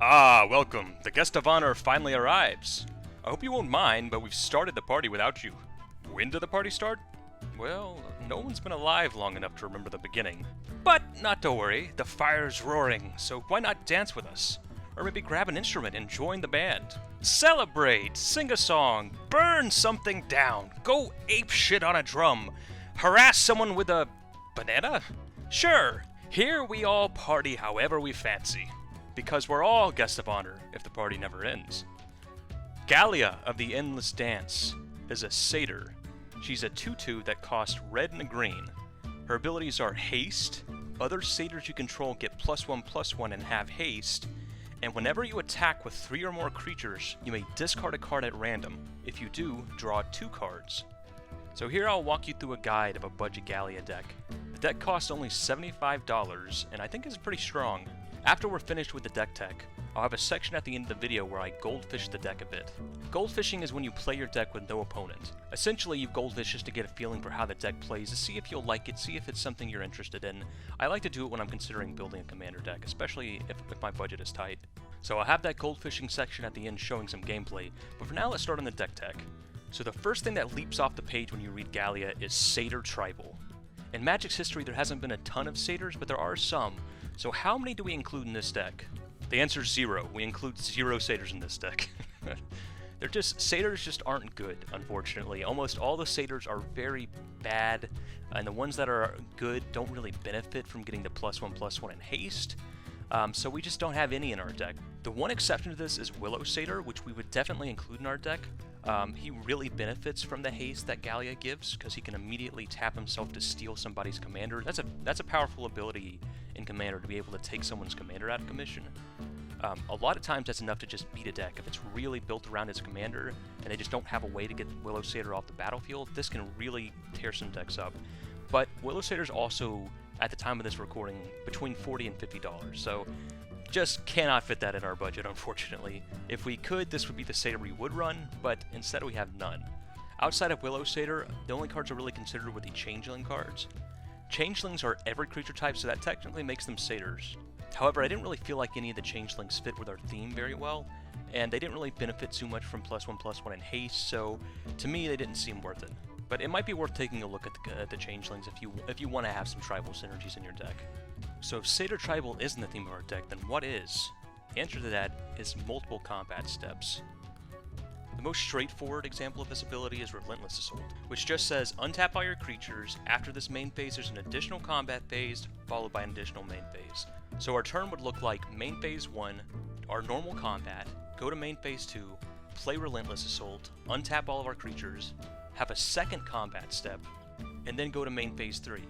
Ah, welcome. The guest of honor finally arrives. I hope you won't mind, but we've started the party without you. When did the party start? Well, no one's been alive long enough to remember the beginning. But not to worry, the fire's roaring, so why not dance with us? Or maybe grab an instrument and join the band. Celebrate, sing a song, burn something down, go ape shit on a drum, harass someone with a banana? Sure, here we all party however we fancy. Because we're all guests of honor if the party never ends. Gallia of the Endless Dance is a satyr. She's a tutu that costs red and a green. Her abilities are haste, other satyrs you control get +1/+1 and have haste, and whenever you attack with 3 or more creatures, you may discard a card at random. If you do, draw 2 cards. So here I'll walk you through a guide of a budget Gallia deck. The deck costs only $75, and I think is pretty strong. After we're finished with the deck tech, I'll have a section at the end of the video where I goldfish the deck a bit. Goldfishing is when you play your deck with no opponent. Essentially, you goldfish just to get a feeling for how the deck plays, to see if you'll like it, see if it's something you're interested in. I like to do it when I'm considering building a commander deck, especially if my budget is tight. So I'll have that goldfishing section at the end showing some gameplay, but for now let's start on the deck tech. So the first thing that leaps off the page when you read Gallia is Satyr Tribal. In Magic's history there hasn't been a ton of satyrs, but there are some. So how many do we include in this deck? The answer is 0. We include 0 satyrs in this deck. Satyrs just aren't good, unfortunately. Almost all the satyrs are very bad, and the ones that are good don't really benefit from getting the +1/+1 in haste. So we just don't have any in our deck. The one exception to this is Willow Satyr, which we would definitely include in our deck. He really benefits from the haste that Gallia gives, because he can immediately tap himself to steal somebody's commander. That's a powerful ability in Commander, to be able to take someone's commander out of commission. A lot of times that's enough to just beat a deck. If it's really built around his commander, and they just don't have a way to get Willow Satyr off the battlefield, this can really tear some decks up. But Willow Satyr's also, at the time of this recording, between $40 and $50, so just cannot fit that in our budget, unfortunately. If we could, this would be the satyr we would run, but instead we have none. Outside of Willow Satyr, the only cards are really considered were the Changeling cards. Changelings are every creature type, so that technically makes them satyrs. However, I didn't really feel like any of the Changelings fit with our theme very well, and they didn't really benefit too much from +1/+1 in haste, so to me they didn't seem worth it. But it might be worth taking a look at the Changelings if you want to have some tribal synergies in your deck. So if Satyr Tribal isn't the theme of our deck, then what is? The answer to that is multiple combat steps. The most straightforward example of this ability is Relentless Assault, which just says untap all your creatures. After this main phase there's an additional combat phase, followed by an additional main phase. So our turn would look like main phase 1, our normal combat, go to main phase 2, play Relentless Assault, untap all of our creatures, have a second combat step, and then go to main phase 3.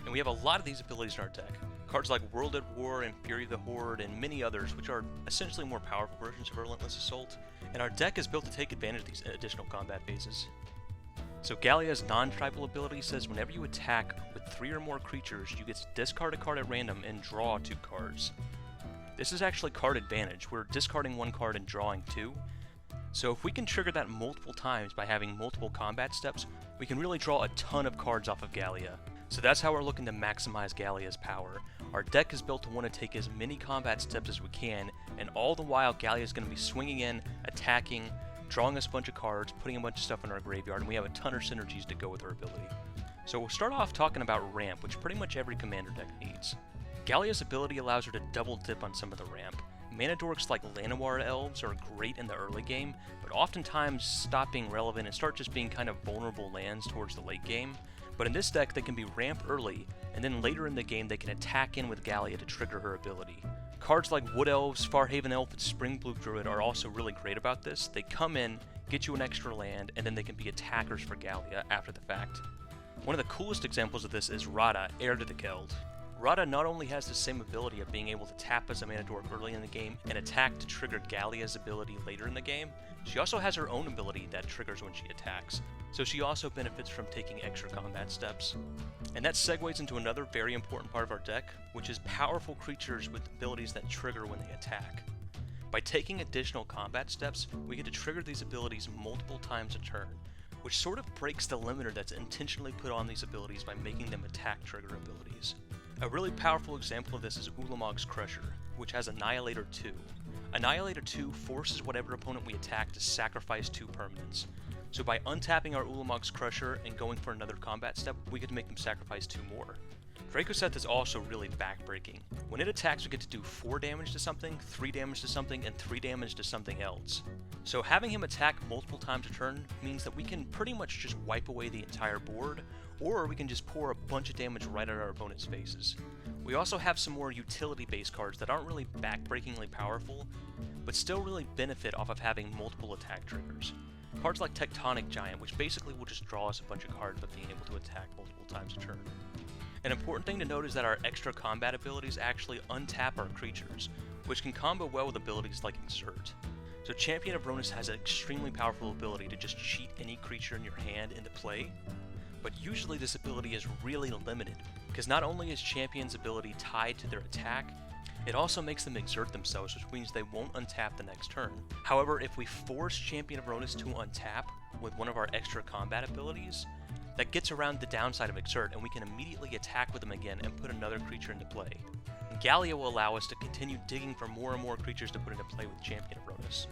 And we have a lot of these abilities in our deck. Cards like World at War and Fury of the Horde and many others, which are essentially more powerful versions of Relentless Assault, and our deck is built to take advantage of these additional combat phases. So Gallia's non-tribal ability says whenever you attack with 3 or more creatures, you get to discard a card at random and draw 2 cards. This is actually card advantage. We're discarding 1 card and drawing 2. So if we can trigger that multiple times by having multiple combat steps, we can really draw a ton of cards off of Gallia. So that's how we're looking to maximize Gallia's power. Our deck is built to want to take as many combat steps as we can, and all the while Gallia is going to be swinging in, attacking, drawing us a bunch of cards, putting a bunch of stuff in our graveyard, and we have a ton of synergies to go with her ability. So we'll start off talking about ramp, which pretty much every commander deck needs. Gallia's ability allows her to double dip on some of the ramp. Mana dorks like Llanowar Elves are great in the early game, but oftentimes stop being relevant and start just being kind of vulnerable lands towards the late game. But in this deck, they can be ramp early, and then later in the game they can attack in with Gallia to trigger her ability. Cards like Wood Elves, Farhaven Elf, and Springblue Druid are also really great about this. They come in, get you an extra land, and then they can be attackers for Gallia after the fact. One of the coolest examples of this is Radha, Heir to the Geld. Radha not only has the same ability of being able to tap as a mana dork early in the game and attack to trigger Gallia's ability later in the game, she also has her own ability that triggers when she attacks, so she also benefits from taking extra combat steps. And that segues into another very important part of our deck, which is powerful creatures with abilities that trigger when they attack. By taking additional combat steps, we get to trigger these abilities multiple times a turn, which sort of breaks the limiter that's intentionally put on these abilities by making them attack trigger abilities. A really powerful example of this is Ulamog's Crusher, which has Annihilator 2. Annihilator 2 forces whatever opponent we attack to sacrifice 2 permanents. So by untapping our Ulamog's Crusher and going for another combat step, we get to make them sacrifice 2 more. Dracoseth is also really backbreaking. When it attacks, we get to do 4 damage to something, 3 damage to something, and 3 damage to something else. So having him attack multiple times a turn means that we can pretty much just wipe away the entire board, or we can just pour a bunch of damage right at our opponent's faces. We also have some more utility-based cards that aren't really backbreakingly powerful, but still really benefit off of having multiple attack triggers. Cards like Tectonic Giant, which basically will just draw us a bunch of cards by being able to attack multiple times a turn. An important thing to note is that our extra combat abilities actually untap our creatures, which can combo well with abilities like Exert. So Champion of Ronus has an extremely powerful ability to just cheat any creature in your hand into play, but usually this ability is really limited, because not only is Champion's ability tied to their attack, it also makes them exert themselves, which means they won't untap the next turn. However, if we force Champion of Ronus to untap with one of our extra combat abilities, that gets around the downside of Exert, and we can immediately attack with them again and put another creature into play. Gallia will allow us to continue digging for more and more creatures to put into play with Champion of Ronus.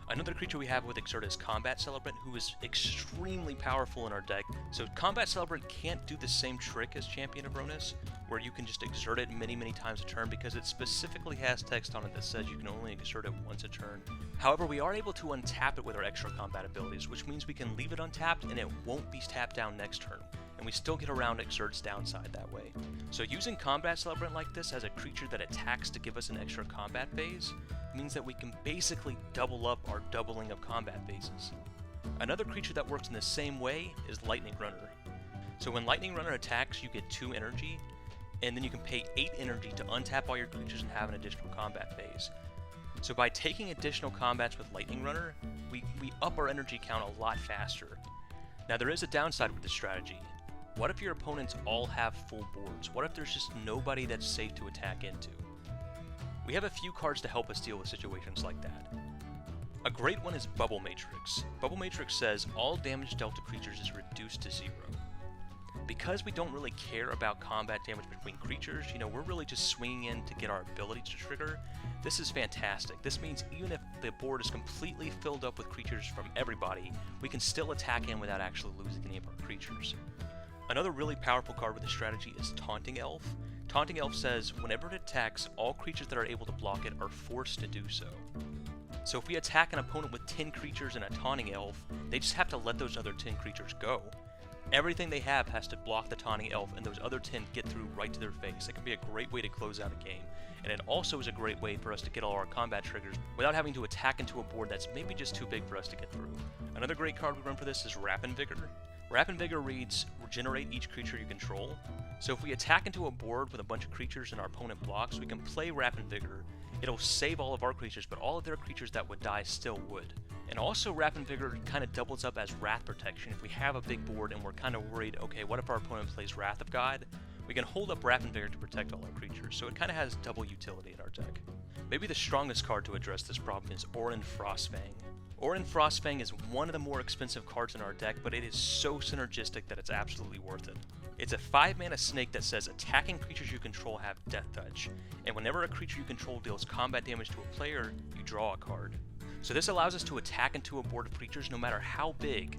Another creature we have with Exert is Combat Celebrant, who is extremely powerful in our deck. So Combat Celebrant can't do the same trick as Champion of Ronus, where you can just exert it many times a turn, because it specifically has text on it that says you can only exert it once a turn. However, we are able to untap it with our extra combat abilities, which means we can leave it untapped and it won't be tapped down next turn, and we still get around Exert's downside that way. So using Combat Celebrant like this as a creature that attacks to give us an extra combat phase means that we can basically double up our doubling of combat phases. Another creature that works in the same way is Lightning Runner. So when Lightning Runner attacks, you get 2 energy, and then you can pay 8 energy to untap all your creatures and have an additional combat phase. So by taking additional combats with Lightning Runner, we up our energy count a lot faster. Now there is a downside with this strategy. What if your opponents all have full boards? What if there's just nobody that's safe to attack into? We have a few cards to help us deal with situations like that. A great one is Bubble Matrix. Bubble Matrix says all damage dealt to creatures is reduced to 0. Because we don't really care about combat damage between creatures, we're really just swinging in to get our ability to trigger. This is fantastic. This means even if the board is completely filled up with creatures from everybody, we can still attack in without actually losing any of our creatures. Another really powerful card with this strategy is Taunting Elf. Taunting Elf says, whenever it attacks, all creatures that are able to block it are forced to do so. So if we attack an opponent with 10 creatures and a Taunting Elf, they just have to let those other 10 creatures go. Everything they have has to block the Taunting Elf, and those other 10 get through right to their face. It can be a great way to close out a game, and it also is a great way for us to get all our combat triggers without having to attack into a board that's maybe just too big for us to get through. Another great card we run for this is Rapid Vigor. Rapid Vigor reads, regenerate each creature you control. So if we attack into a board with a bunch of creatures and our opponent blocks, we can play Rapid Vigor. It'll save all of our creatures, but all of their creatures that would die still would. And also Rapid Vigor kind of doubles up as Wrath Protection. If we have a big board and we're kind of worried, okay, what if our opponent plays Wrath of God? We can hold up Rapid Vigor to protect all our creatures, so it kind of has double utility in our deck. Maybe the strongest card to address this problem is Orin Frostfang. Orin Frostfang is one of the more expensive cards in our deck, but it is so synergistic that it's absolutely worth it. It's a 5-mana snake that says attacking creatures you control have Death Touch, and whenever a creature you control deals combat damage to a player, you draw a card. So this allows us to attack into a board of creatures no matter how big,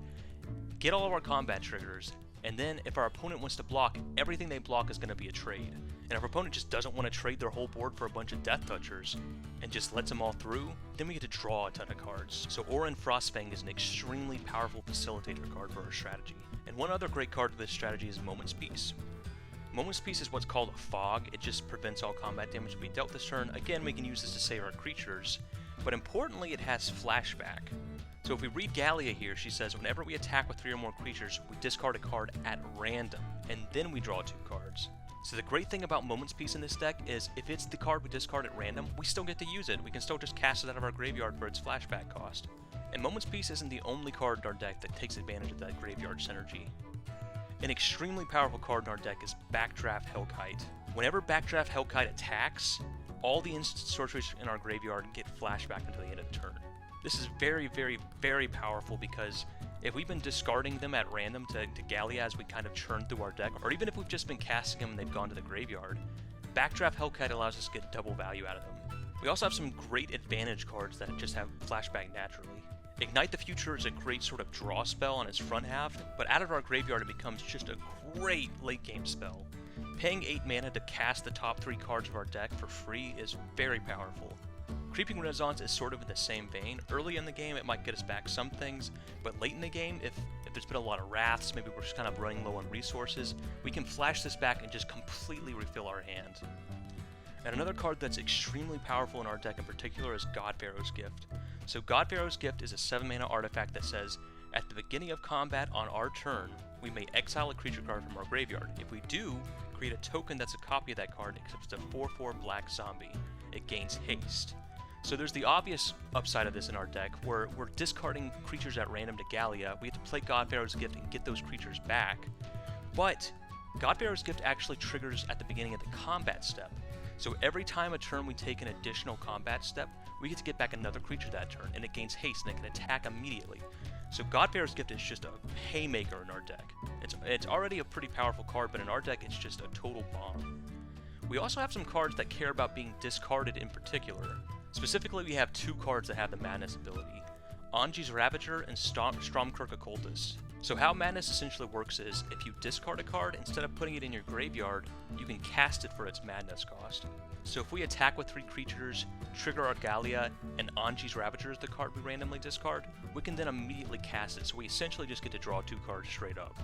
get all of our combat triggers, and then if our opponent wants to block, everything they block is going to be a trade. And if our opponent just doesn't want to trade their whole board for a bunch of Death Touchers and just lets them all through, then we get to draw a ton of cards. So Orin Frostfang is an extremely powerful facilitator card for our strategy. And one other great card for this strategy is Moment's Peace. Moment's Peace is what's called a fog. It just prevents all combat damage to be dealt this turn. Again, we can use this to save our creatures, but importantly it has flashback. So if we read Gallia here, she says whenever we attack with 3 or more creatures, we discard a card at random, and then we draw 2 cards. So the great thing about Moment's Peace in this deck is if it's the card we discard at random, we still get to use it. We can still just cast it out of our graveyard for its flashback cost. And Moment's Peace isn't the only card in our deck that takes advantage of that graveyard synergy. An extremely powerful card in our deck is Backdraft Hellkite. Whenever Backdraft Hellkite attacks, all the instant sorceries in our graveyard get flashback until the end of the turn. This is very powerful because if we've been discarding them at random to Gallia as we kind of churn through our deck, or even if we've just been casting them and they've gone to the graveyard, Backdraft Hellkite allows us to get double value out of them. We also have some great advantage cards that just have flashback naturally. Ignite the Future is a great sort of draw spell on its front half, but out of our graveyard it becomes just a great late game spell. Paying 8 mana to cast the top 3 cards of our deck for free is very powerful. Creeping Renaissance is sort of in the same vein. Early in the game it might get us back some things, but late in the game, if there's been a lot of wraths, maybe we're just kind of running low on resources, we can flash this back and just completely refill our hand. And another card that's extremely powerful in our deck in particular is God Pharaoh's Gift. So God Pharaoh's Gift is a 7 mana artifact that says, at the beginning of combat on our turn, we may exile a creature card from our graveyard. If we do, create a token that's a copy of that card, except it's a 4/4 black zombie. It gains haste. So there's the obvious upside of this in our deck, where we're discarding creatures at random to Gallia. We have to play God Pharaoh's Gift and get those creatures back. But God Pharaoh's Gift actually triggers at the beginning of the combat step. So every time a turn we take an additional combat step, we get to get back another creature that turn, and it gains haste and it can attack immediately. So God Pharaoh's Gift is just a haymaker in our deck. It's already a pretty powerful card, but in our deck it's just a total bomb. We also have some cards that care about being discarded in particular. Specifically, we have 2 cards that have the Madness ability, Anji's Ravager and Stromkirk Occultist. So how Madness essentially works is, if you discard a card, instead of putting it in your graveyard, you can cast it for its Madness cost. So if we attack with 3 creatures, trigger our Gallia, and Anji's Ravager is the card we randomly discard, we can then immediately cast it, so we essentially just get to draw 2 cards straight up.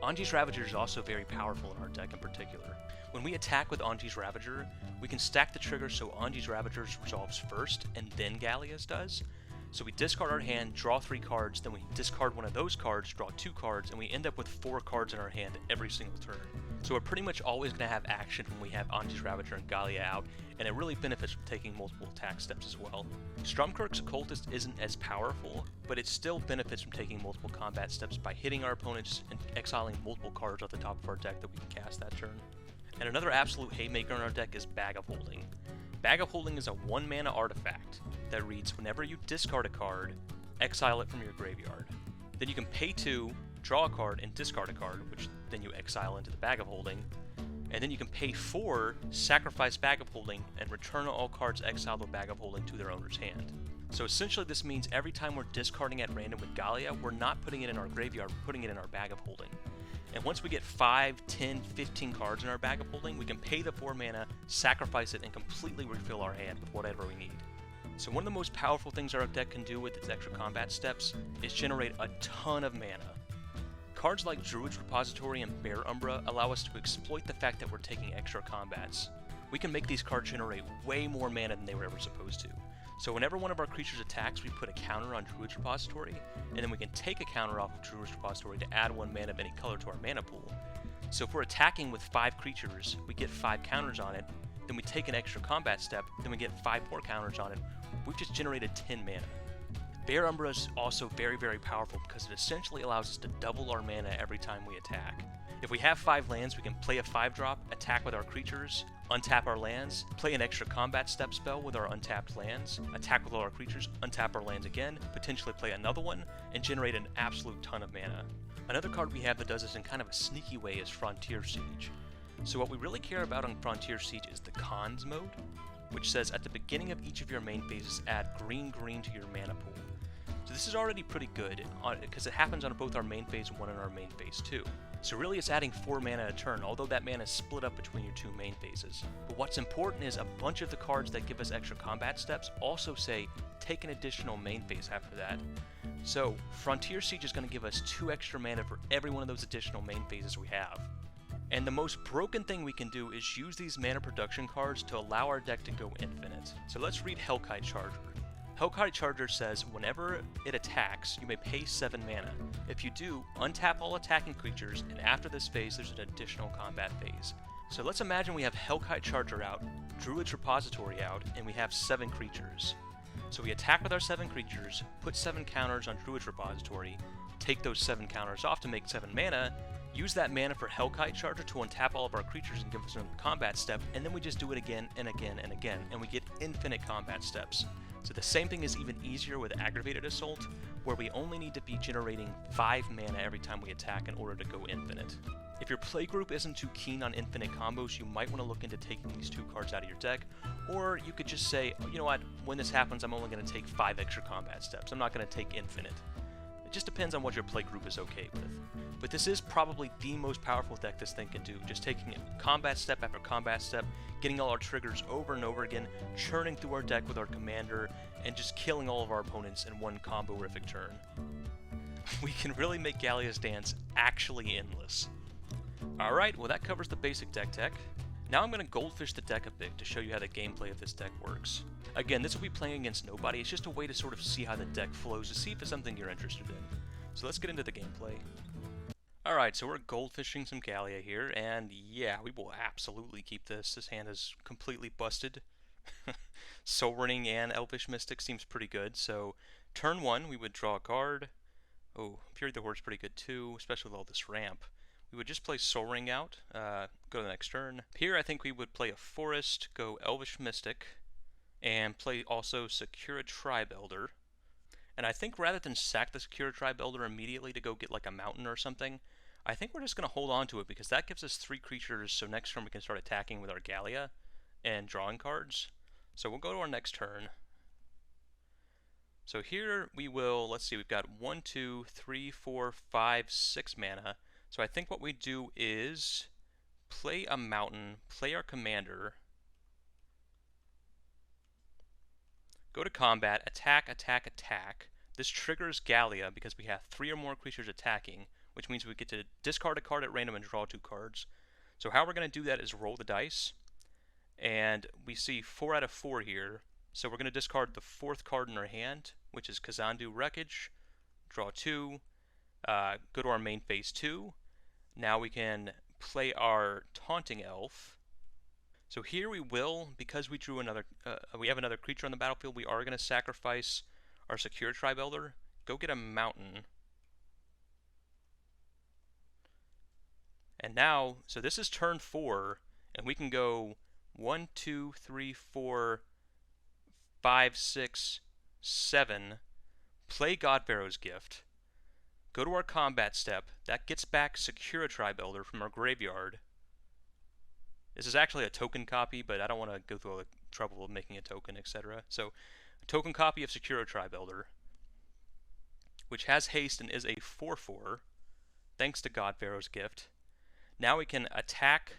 Anji's Ravager is also very powerful in our deck in particular. When we attack with Anji's Ravager, we can stack the trigger so Anji's Ravager resolves first, and then Gallia's does. So we discard our hand, draw 3 cards, then we discard one of those cards, draw 2 cards, and we end up with 4 cards in our hand every single turn. So we're pretty much always going to have action when we have Anji's Ravager and Gallia out, and it really benefits from taking multiple attack steps as well. Stromkirk's Occultist isn't as powerful, but it still benefits from taking multiple combat steps by hitting our opponents and exiling multiple cards off the top of our deck that we can cast that turn. And another absolute haymaker in our deck is Bag of Holding. Bag of Holding is a 1 mana artifact that reads, whenever you discard a card, exile it from your graveyard. Then you can pay 2, draw a card, and discard a card, which then you exile into the Bag of Holding. And then you can pay 4, sacrifice Bag of Holding, and return all cards exiled with Bag of Holding to their owner's hand. So essentially this means every time we're discarding at random with Gallia, we're not putting it in our graveyard, we're putting it in our Bag of Holding. And once we get 5, 10, 15 cards in our Bag of Holding, we can pay the 4 mana, sacrifice it, and completely refill our hand with whatever we need. So one of the most powerful things our deck can do with its extra combat steps is generate a ton of mana. Cards like Druid's Repository and Bear Umbra allow us to exploit the fact that we're taking extra combats. We can make these cards generate way more mana than they were ever supposed to. So whenever one of our creatures attacks, we put a counter on Druid's Repository, and then we can take a counter off of Druid's Repository to add 1 mana of any color to our mana pool. So if we're attacking with 5 creatures, we get 5 counters on it, then we take an extra combat step, then we get 5 more counters on it. We've just generated 10 mana. Bear Umbra is also very, very powerful because it essentially allows us to double our mana every time we attack. If we have 5 lands, we can play a 5-drop, attack with our creatures, untap our lands, play an extra combat step spell with our untapped lands, attack with all our creatures, untap our lands again, potentially play another one, and generate an absolute ton of mana. Another card we have that does this in kind of a sneaky way is Frontier Siege. So what we really care about on Frontier Siege is the cons mode, which says at the beginning of each of your main phases, add green to your mana pool. So this is already pretty good, because it happens on both our main phase 1 and our main phase 2. So really it's adding 4 mana a turn, although that mana is split up between your 2 main phases. But what's important is a bunch of the cards that give us extra combat steps also say, take an additional main phase after that. So Frontier Siege is going to give us 2 extra mana for every one of those additional main phases we have. And the most broken thing we can do is use these mana production cards to allow our deck to go infinite. So let's read Hellkite Charger. Hellkite Charger says, whenever it attacks, you may pay 7 mana. If you do, untap all attacking creatures, and after this phase, there's an additional combat phase. So let's imagine we have Hellkite Charger out, Druid's Repository out, and we have 7 creatures. So we attack with our 7 creatures, put 7 counters on Druid's Repository, take those 7 counters off to make 7 mana, use that mana for Hellkite Charger to untap all of our creatures and give us another combat step, and then we just do it again and again and again, and we get infinite combat steps. So the same thing is even easier with Aggravated Assault, where we only need to be generating 5 mana every time we attack in order to go infinite. If your playgroup isn't too keen on infinite combos, you might want to look into taking these 2 cards out of your deck, or you could just say, oh, you know what, when this happens, I'm only going to take 5 extra combat steps. I'm not going to take infinite. It just depends on what your playgroup is okay with. But this is probably the most powerful deck this thing can do, just taking it combat step after combat step, getting all our triggers over and over again, churning through our deck with our commander, and just killing all of our opponents in one combo-rific turn. We can really make Gallia's dance actually endless. Alright, well that covers the basic deck tech. Now I'm going to goldfish the deck a bit to show you how the gameplay of this deck works. Again, this will be playing against nobody, it's just a way to sort of see how the deck flows, to see if it's something you're interested in. So let's get into the gameplay. Alright, so we're goldfishing some Gallia here, and yeah, we will absolutely keep this. This hand is completely busted. Soul Ring and Elvish Mystic seems pretty good, so turn 1 we would draw a card. Oh, Fury the Horde's pretty good too, especially with all this ramp. We would just play Soul Ring out, go to the next turn. Here I think we would play a Forest, go Elvish Mystic, and play also Secura Tribe Elder. And I think rather than sack the Secura Tribe Elder immediately to go get like a mountain or something, I think we're just going to hold on to it because that gives us 3 creatures, so next turn we can start attacking with our Gallia and drawing cards. So we'll go to our next turn. So here we will, let's see, we've got 1, 2, 3, 4, 5, 6 mana. So I think what we do is play a mountain, play our commander, go to combat, attack, attack, attack. This triggers Gallia because we have 3 or more creatures attacking, which means we get to discard a card at random and draw 2 cards. So how we're going to do that is roll the dice, and we see 4 out of 4 here. So we're going to discard the 4th card in our hand, which is Kazandu Wreckage, draw 2, go to our main phase 2. Now we can play our Taunting Elf. So here we will, because we drew another, we have another creature on the battlefield, we are going to sacrifice our Secure Tribe Elder, go get a mountain. And now, so this is turn 4, and we can go 1, 2, 3, 4, 5, 6, 7, play God Pharaoh's Gift, go to our combat step, that gets back Secura Tribe Elder from our graveyard. This is actually a token copy, but I don't want to go through all the trouble of making a token, etc. So, a token copy of Secura Tribe Elder, which has haste and is a 4/4, thanks to God Pharaoh's Gift. Now we can attack,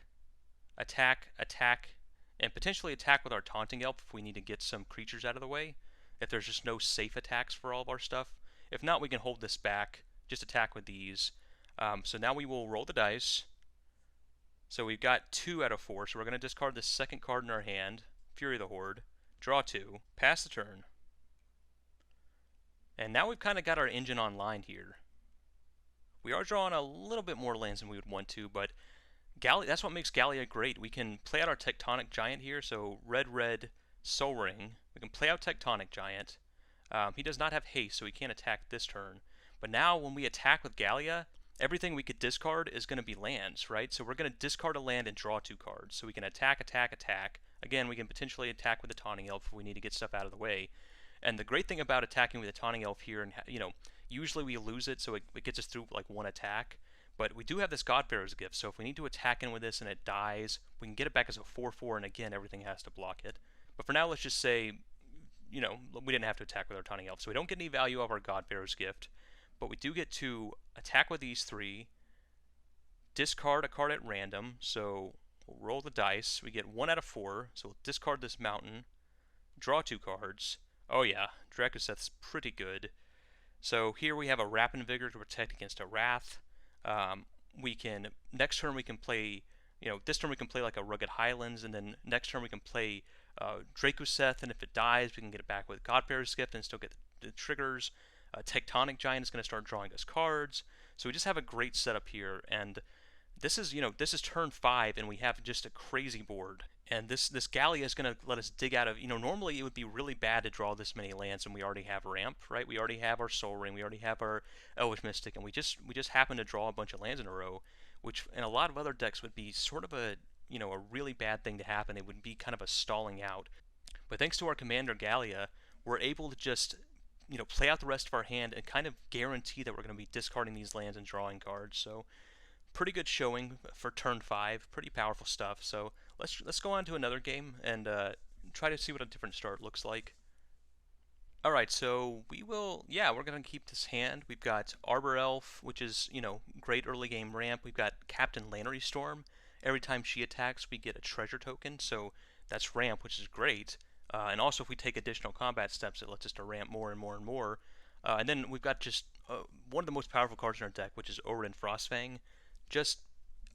attack, attack, and potentially attack with our Taunting Elf if we need to get some creatures out of the way, if there's just no safe attacks for all of our stuff. If not, we can hold this back, just attack with these. So now we will roll the dice. So we've got 2 out of 4, so we're going to discard the 2nd card in our hand, Fury the Horde, draw 2, pass the turn. And now we've kind of got our engine online here. We are drawing a little bit more lands than we would want to, but that's what makes Gallia great. We can play out our Tectonic Giant here, so red, Soul Ring. We can play out Tectonic Giant. He does not have haste, so he can't attack this turn. But now when we attack with Gallia, everything we could discard is going to be lands, right? So we're going to discard a land and draw 2 cards. So we can attack, attack, attack. Again, we can potentially attack with the Taunting Elf if we need to get stuff out of the way. And the great thing about attacking with the Taunting Elf here, and usually we lose it, so it gets us through like 1 attack. But we do have this God Pharaoh's Gift, so if we need to attack in with this and it dies, we can get it back as a 4/4, and again, everything has to block it. But for now, let's just say, we didn't have to attack with our Taunting Elf, so we don't get any value of our God Pharaoh's Gift. But we do get to attack with these 3, discard a card at random, so we'll roll the dice. We get 1 out of 4, so we'll discard this mountain, draw 2 cards. Oh yeah, Drakuseth's pretty good. So here we have a Rapid Vigor to protect against a Wrath. Next turn we can play, this turn we can play like a Rugged Highlands, and then next turn we can play Drakuseth, and if it dies, we can get it back with God Pharaoh's Gift and still get the triggers. Tectonic Giant is going to start drawing us cards, so we just have a great setup here. And this is turn 5, and we have just a crazy board. And this Gallia is going to let us dig out of, normally it would be really bad to draw this many lands, and we already have ramp, right? We already have our Soul Ring, we already have our Elvish Mystic, and we just happen to draw a bunch of lands in a row, which in a lot of other decks would be sort of a really bad thing to happen. It would be kind of a stalling out. But thanks to our commander Gallia, we're able to just play out the rest of our hand and kind of guarantee that we're going to be discarding these lands and drawing cards. So pretty good showing for turn 5. Pretty powerful stuff. So let's go on to another game and try to see what a different start looks like. Alright, so we're going to keep this hand. We've got Arbor Elf, which is, great early game ramp. We've got Captain Lannery Storm. Every time she attacks, we get a treasure token, so that's ramp, which is great. And also, if we take additional combat steps, it lets us to ramp more and more and more. And then we've got just one of the most powerful cards in our deck, which is Orin Frostfang. Just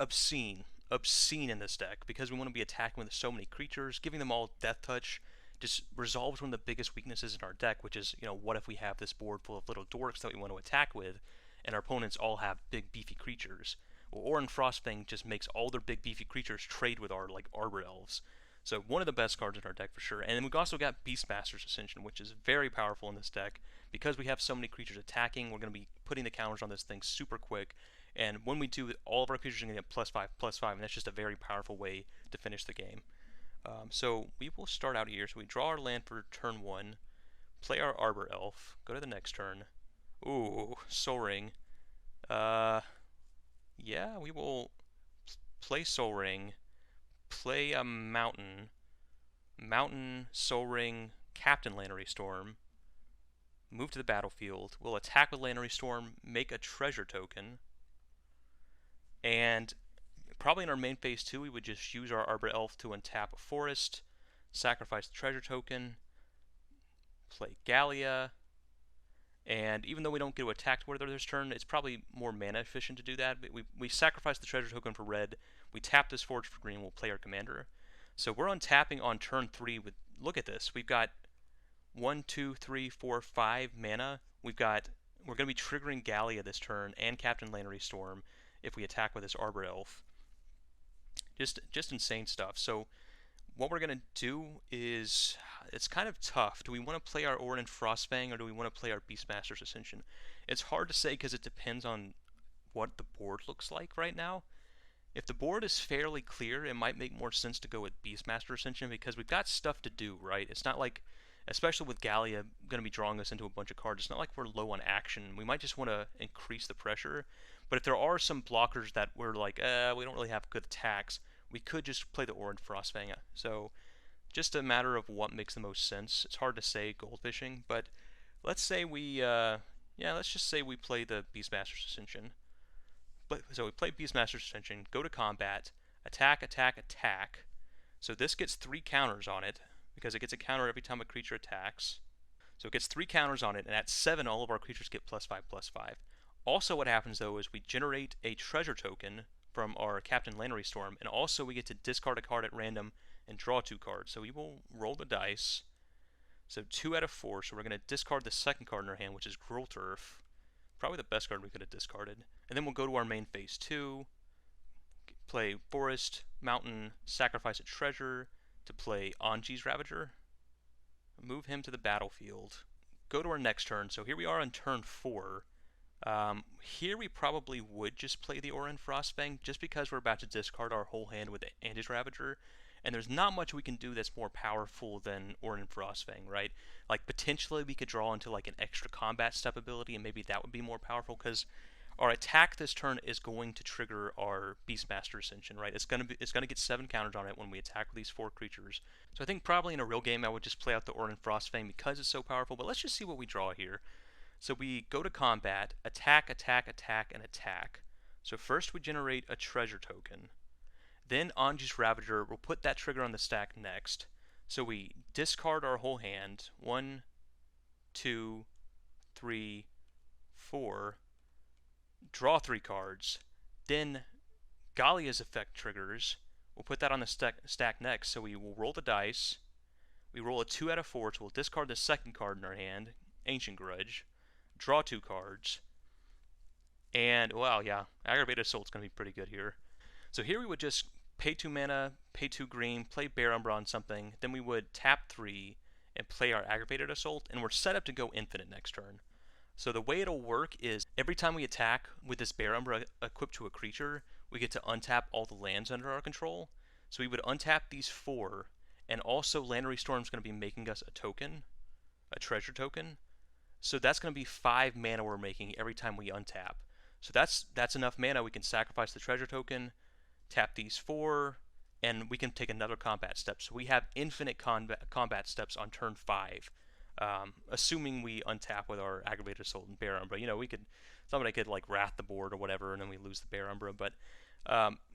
obscene in this deck, because we want to be attacking with so many creatures, giving them all Death Touch. Just resolves one of the biggest weaknesses in our deck, which is, what if we have this board full of little dorks that we want to attack with, and our opponents all have big beefy creatures? Well, Orin Frostfang just makes all their big beefy creatures trade with our Arbor Elves. So one of the best cards in our deck for sure. And then we've also got Beastmaster's Ascension, which is very powerful in this deck. Because we have so many creatures attacking, we're going to be putting the counters on this thing super quick. And when we do, all of our creatures are going to get +5/+5, and that's just a very powerful way to finish the game. So we will start out here. So we draw our land for turn 1, play our Arbor Elf, go to the next turn. Ooh, Soul Ring. Yeah, we will play Soul Ring, play a Mountain, Soul Ring, Captain Lannery Storm, move to the battlefield. We'll attack with Lannery Storm, make a treasure token, and probably in our main phase 2, we would just use our Arbor Elf to untap a forest, sacrifice the treasure token, play Gallia, and even though we don't get to attack with this turn, it's probably more mana efficient to do that. But we sacrifice the treasure token for red, we tap this forge for green, we'll play our commander. So we're untapping on turn 3 with, look at this, we've got 1, 2, 3, 4, 5 mana. We're going to be triggering Gallia this turn and Captain Lannery Storm if we attack with this Arbor Elf. Just insane stuff. So what we're going to do is, it's kind of tough. Do we want to play our Orin Frostfang, or do we want to play our Beastmaster's Ascension? It's hard to say because it depends on what the board looks like right now. If the board is fairly clear, it might make more sense to go with Beastmaster Ascension, because we've got stuff to do, right? It's not like, especially with Gallia going to be drawing us into a bunch of cards, it's not like we're low on action. We might just want to increase the pressure. But if there are some blockers that we're like, we don't really have good attacks, we could just play the Orin Frostfang. So just a matter of what makes the most sense. It's hard to say Goldfishing, but let's say let's just say we play the Beastmaster's Ascension. So we play Beastmaster's Ascension, go to combat, attack, attack, attack. So this gets 3 counters on it, because it gets a counter every time a creature attacks. So it gets 3 counters on it, and at 7, all of our creatures get +5/+5. Also what happens, though, is we generate a treasure token from our Captain Lannery Storm, and also we get to discard a card at random and draw 2 cards. So we will roll the dice. So 2 out of 4, so we're going to discard the second card in our hand, which is Gruul Turf. Probably the best card we could have discarded. And then we'll go to our main phase 2, play Forest, Mountain, sacrifice a treasure to play Anji's Ravager, move him to the battlefield, go to our next turn. So here we are on turn 4. Here we probably would just play the Orin Frostfang, just because we're about to discard our whole hand with Anji's Ravager, and there's not much we can do that's more powerful than Orin Frostfang, right? Like, potentially we could draw into like an extra combat step ability, and maybe that would be more powerful, because our attack this turn is going to trigger our Beastmaster Ascension, right? It's going to get 7 counters on it when we attack with these 4 creatures. So I think probably in a real game I would just play out the Orin Frostfang because it's so powerful, but let's just see what we draw here. So we go to combat, attack, attack, attack, and attack. So first we generate a treasure token. Then Anji's Ravager, will put that trigger on the stack next. So we discard our whole hand. 1, 2, 3, 4. Draw 3 cards. Then Gallia's effect triggers. We'll put that on the stack next. So we will roll the dice. We roll a 2 out of 4, so we'll discard the second card in our hand, Ancient Grudge. Draw 2 cards. And, wow, yeah, Aggravated Assault's going to be pretty good here. So here we would just pay 2 mana, pay 2 green, play Bear Umbra on something, then we would tap 3 and play our Aggravated Assault, and we're set up to go infinite next turn. So the way it'll work is, every time we attack with this Bear Umbra equipped to a creature, we get to untap all the lands under our control. So we would untap these 4, and also Lannery Storm's going to be making us a token, a treasure token. So that's going to be 5 mana we're making every time we untap. So that's enough mana. We can sacrifice the treasure token, tap these 4, and we can take another combat step. So we have infinite combat steps on turn 5, assuming we untap with our Aggravated Assault and Bear Umbra. You know, somebody could like Wrath the board or whatever, and then we lose the Bear Umbra. But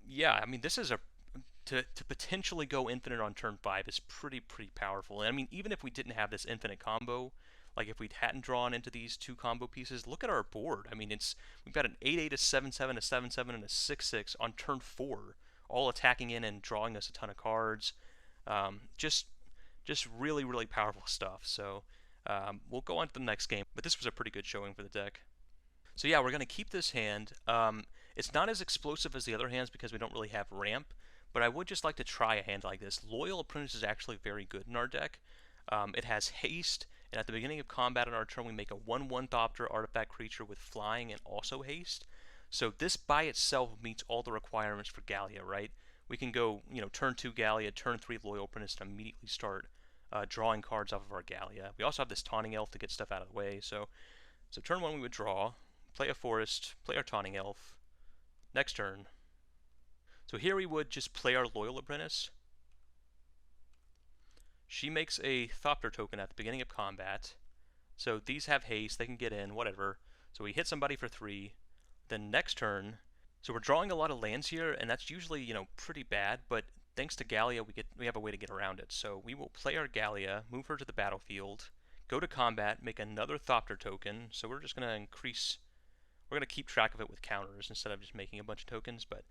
yeah, I mean, this is to potentially go infinite on turn 5 is pretty powerful. And I mean, even if we didn't have this infinite combo, like if we hadn't drawn into these 2 combo pieces, look at our board. I mean, we've got an 8/8, a 7/7, a 7/7, and a 6/6 on turn 4, all attacking in and drawing us a ton of cards. Just really powerful stuff. So we'll go on to the next game, but this was a pretty good showing for the deck. So yeah, we're going to keep this hand. It's not as explosive as the other hands because we don't really have ramp, but I would just like to try a hand like this. Loyal Apprentice is actually very good in our deck. It has haste, and at the beginning of combat on our turn, we make a 1/1 Thopter artifact creature with flying and also haste. So this by itself meets all the requirements for Gallia, right? We can go, you know, turn 2 Gallia, turn 3 Loyal Apprentice, and immediately start drawing cards off of our Gallia. We also have this Taunting Elf to get stuff out of the way. So turn 1 we would draw, play a Forest, play our Taunting Elf. Next turn. So here we would just play our Loyal Apprentice. She makes a Thopter token at the beginning of combat. So these have haste, they can get in, whatever. So we hit somebody for 3. Then next turn, so we're drawing a lot of lands here, and that's usually, you know, pretty bad, but thanks to Gallia, we have a way to get around it. So we will play our Gallia, move her to the battlefield, go to combat, make another Thopter token. So we're just going to keep track of it with counters instead of just making a bunch of tokens. But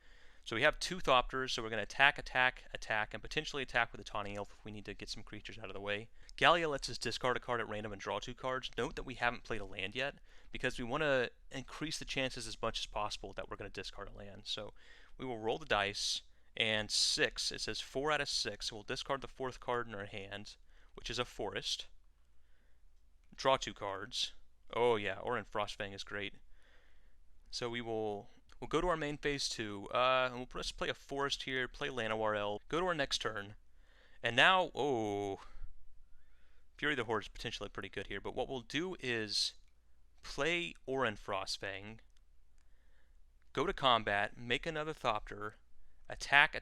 so we have 2 Thopters, so we're going to attack, and potentially attack with a Taunting Elf if we need to get some creatures out of the way. Gallia lets us discard a card at random and draw 2 cards. Note that we haven't played a land yet, because we want to increase the chances as much as possible that we're going to discard a land. So we will roll the dice, and 6, it says 4 out of 6, so we'll discard the 4th card in our hand, which is a Forest. Draw 2 cards. Oh yeah, Orin Frostfang is great. So we'll go to our main phase 2, and we'll just play a Forest here, play Llanowar Elf, go to our next turn, and now, Fury of the Horde is potentially pretty good here, but what we'll do is play Orin Frostfang, go to combat, make another Thopter, attack,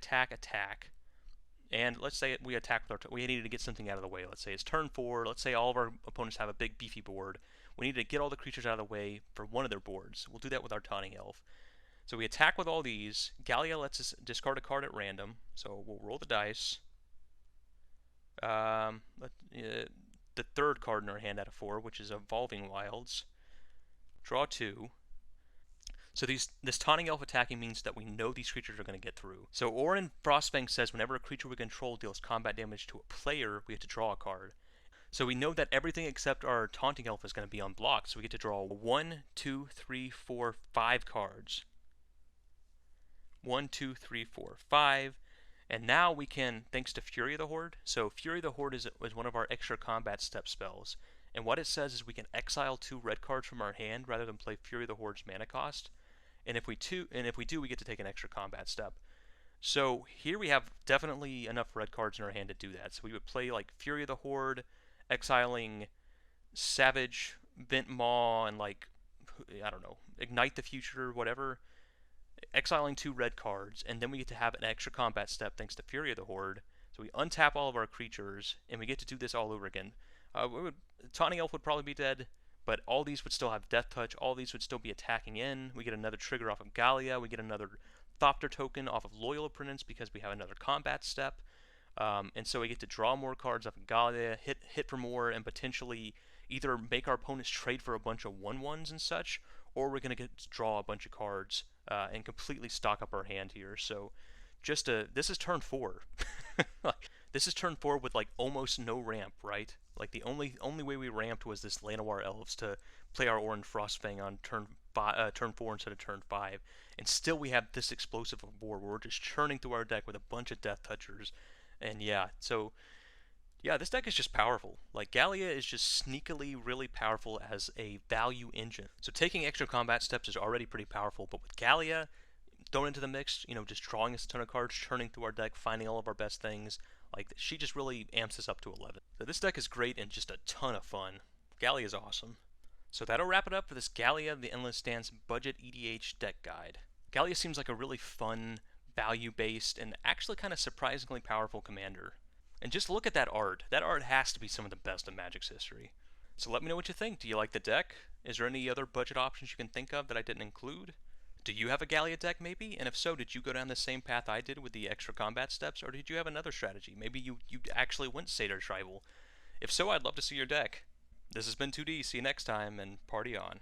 and let's say we attack with we needed to get something out of the way. Let's say it's turn 4, let's say all of our opponents have a big beefy board. We need to get all the creatures out of the way for one of their boards. We'll do that with our Taunting Elf. So we attack with all these. Gallia lets us discard a card at random, so we'll roll the dice. The 3rd card in our hand out of 4, which is Evolving Wilds. Draw 2. So this Taunting Elf attacking means that we know these creatures are going to get through. So Orin Frostfang says whenever a creature we control deals combat damage to a player, we have to draw a card. So we know that everything except our Taunting Elf is going to be unblocked, so we get to draw 1, 2, 3, 4, 5 cards. 1, 2, 3, 4, 5. And now we can, thanks to Fury of the Horde, so Fury of the Horde is one of our extra combat step spells. And what it says is we can exile 2 red cards from our hand rather than play Fury of the Horde's mana cost. And if we do, we get to take an extra combat step. So here we have definitely enough red cards in our hand to do that. So we would play like Fury of the Horde, exiling Savage, Vent Maw, and like, I don't know, Ignite the Future, whatever. Exiling 2 red cards, and then we get to have an extra combat step thanks to Fury of the Horde. So we untap all of our creatures, and we get to do this all over again. Taunting Elf would probably be dead, but all these would still have Death Touch, all these would still be attacking in. We get another trigger off of Gallia, we get another Thopter token off of Loyal Apprentice because we have another combat step. And so we get to draw more cards off of Gallia, hit for more, and potentially either make our opponents trade for a bunch of 1/1s and such, or we're going to get to draw a bunch of cards and completely stock up our hand here. So this is turn 4. This is turn 4 with like almost no ramp, right? Like the only way we ramped was this Llanowar Elves to play our Orin Frostfang on turn 4 instead of turn 5. And still we have this explosive board where we're just churning through our deck with a bunch of Death Touchers. And yeah, so yeah, this deck is just powerful. Like, Gallia is just sneakily really powerful as a value engine. So taking extra combat steps is already pretty powerful, but with Gallia thrown into the mix, you know, just drawing us a ton of cards, churning through our deck, finding all of our best things, like, she just really amps us up to 11. So this deck is great and just a ton of fun. Gallia is awesome. So that'll wrap it up for this Gallia the Endless Dance Budget EDH deck guide. Gallia seems like a really fun, value-based, and actually kind of surprisingly powerful commander. And just look at that art. That art has to be some of the best in Magic's history. So let me know what you think. Do you like the deck? Is there any other budget options you can think of that I didn't include? Do you have a Gallia deck maybe? And if so, did you go down the same path I did with the extra combat steps, or did you have another strategy? Maybe you actually went Satyr Tribal. If so, I'd love to see your deck. This has been 2D. See you next time, and party on.